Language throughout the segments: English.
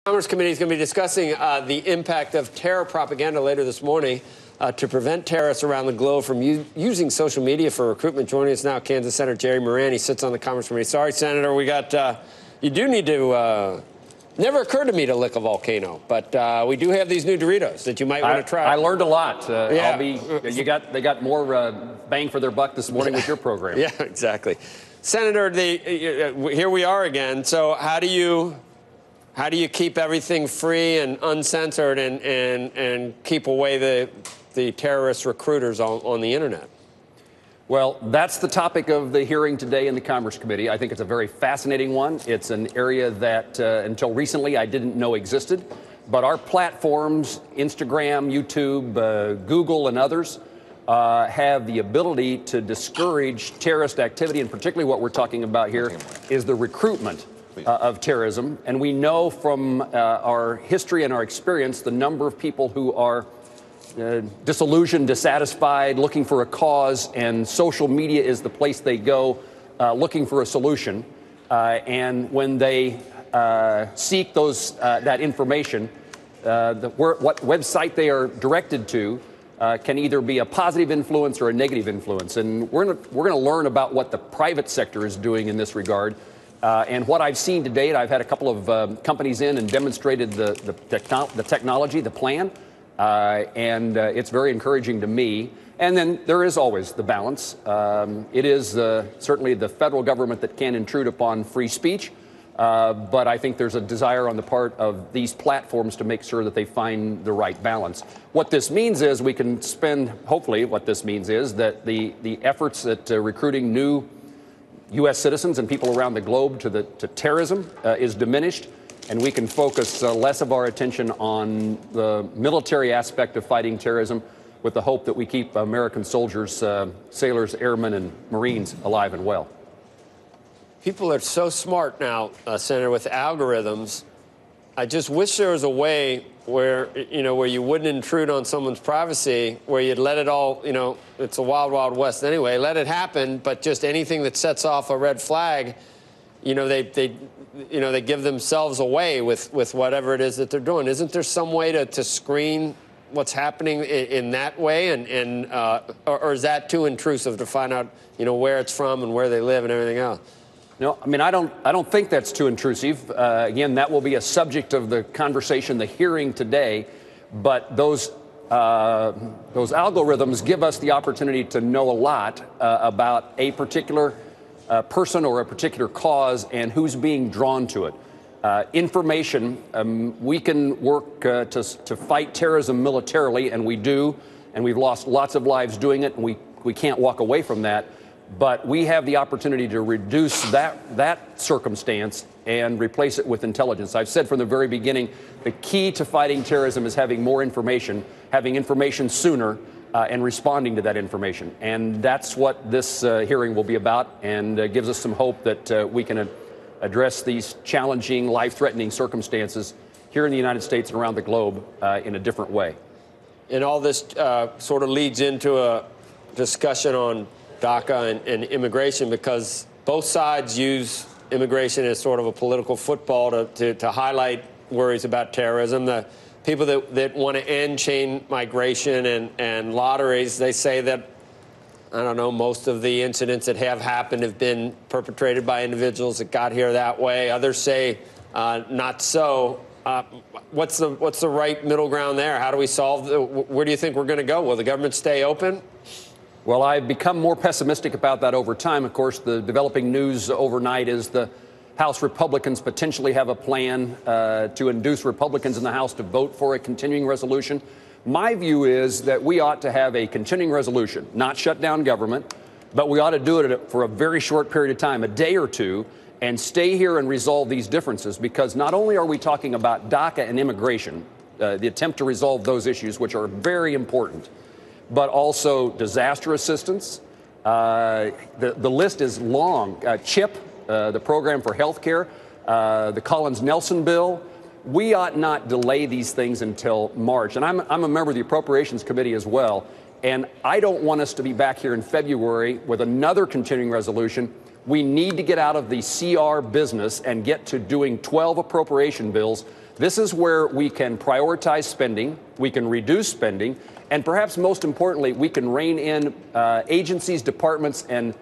Commerce Committee is going to be discussing the impact of terror propaganda later this morning to prevent terrorists around the globe from using social media for recruitment. Joining us now, Kansas Senator Jerry Moran. He sits on the Commerce Committee. Sorry, Senator, we got you do need to. Never occurred to me to lick a volcano, but we do have these new Doritos that you might want to try. I learned a lot. Yeah. They got more bang for their buck this morning with your program. Yeah, exactly. Senator, here we are again. So how do you keep everything free and uncensored and keep away the terrorist recruiters on the internet? Well, that's the topic of the hearing today in the Commerce Committee. I think it's a very fascinating one. It's an area that until recently I didn't know existed. But our platforms, Instagram, YouTube, Google, and others, have the ability to discourage terrorist activity. And particularly what we're talking about here is the recruitment of terrorism. And we know from our history and our experience the number of people who are disillusioned, dissatisfied, looking for a cause, and social media is the place they go looking for a solution. And when they seek that information, what website they are directed to can either be a positive influence or a negative influence. And we're going to learn about what the private sector is doing in this regard. And what I've seen to date, I've had a couple of companies in and demonstrated the technology, the plan. And it's very encouraging to me. And then there is always the balance. It is certainly the federal government that can intrude upon free speech. But I think there's a desire on the part of these platforms to make sure that they find the right balance. What this means is we can spend, hopefully what this means is that the efforts at recruiting new U.S. citizens and people around the globe to terrorism is diminished. And we can focus less of our attention on the military aspect of fighting terrorism with the hope that we keep American soldiers, sailors, airmen, and Marines alive and well. People are so smart now, Senator, with algorithms. I just wish there was a way where you wouldn't intrude on someone's privacy, where you'd let it all, it's a wild, wild west anyway, let it happen, but just anything that sets off a red flag, they give themselves away with whatever it is that they're doing. Isn't there some way to screen what's happening in that way, or is that too intrusive to find out where it's from and where they live and everything else? No, I mean, I don't think that's too intrusive. Again, that will be a subject of the conversation, the hearing today. But those algorithms give us the opportunity to know a lot about a particular person or a particular cause and who's being drawn to it. Information, we can work to fight terrorism militarily, and we do, and we've lost lots of lives doing it, and we can't walk away from that. But we have the opportunity to reduce that circumstance and replace it with intelligence. I've said from the very beginning, the key to fighting terrorism is having more information, having information sooner, and responding to that information. And that's what this hearing will be about, and gives us some hope that we can address these challenging, life-threatening circumstances here in the United States and around the globe in a different way. And all this sort of leads into a discussion on DACA and immigration, because both sides use immigration as sort of a political football to highlight worries about terrorism. The people that want to end chain migration and lotteries, they say that, I don't know, most of the incidents that have happened have been perpetrated by individuals that got here that way. Others say not so. What's the right middle ground there? How do we solve where do you think we're going to go? Will the government stay open? Well, I've become more pessimistic about that over time. Of course, the developing news overnight is the House Republicans potentially have a plan to induce Republicans in the House to vote for a continuing resolution. My view is that we ought to have a continuing resolution, not shut down government, but we ought to do it for a very short period of time, a day or two, and stay here and resolve these differences, because not only are we talking about DACA and immigration, the attempt to resolve those issues, which are very important, but also disaster assistance. The list is long. CHIP, the program for health care, the Collins-Nelson bill. We ought not delay these things until March. And I'm a member of the Appropriations Committee as well. And I don't want us to be back here in February with another continuing resolution. We need to get out of the CR business and get to doing 12 appropriation bills This is where we can prioritize spending, we can reduce spending, and perhaps most importantly, we can rein in agencies, departments, and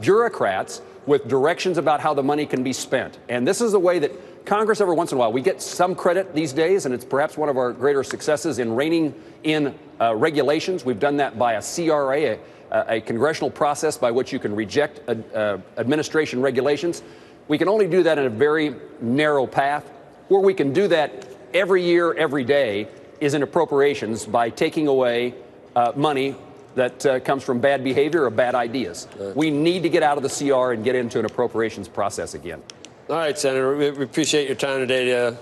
bureaucrats with directions about how the money can be spent. And this is the way that Congress, every once in a while, we get some credit these days, and it's perhaps one of our greater successes in reining in regulations. We've done that by a CRA, a congressional process by which you can reject administration regulations. We can only do that in a very narrow path. Where we can do that every year, every day, is in appropriations by taking away money that comes from bad behavior or bad ideas. We need to get out of the CR and get into an appropriations process again. All right, Senator, we appreciate your time today.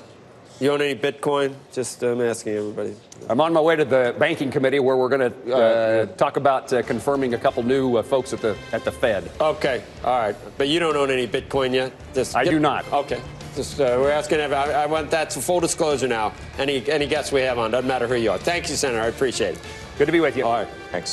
You own any Bitcoin? Just I'm asking everybody. I'm on my way to the banking committee where we're going to talk about confirming a couple new folks at the Fed. Okay, all right. But you don't own any Bitcoin yet? I do not. Okay. Just we're asking about. I want that for full disclosure now. Any guests we have on, doesn't matter who you are. Thank you, Senator. I appreciate it. Good to be with you. All right. Thanks.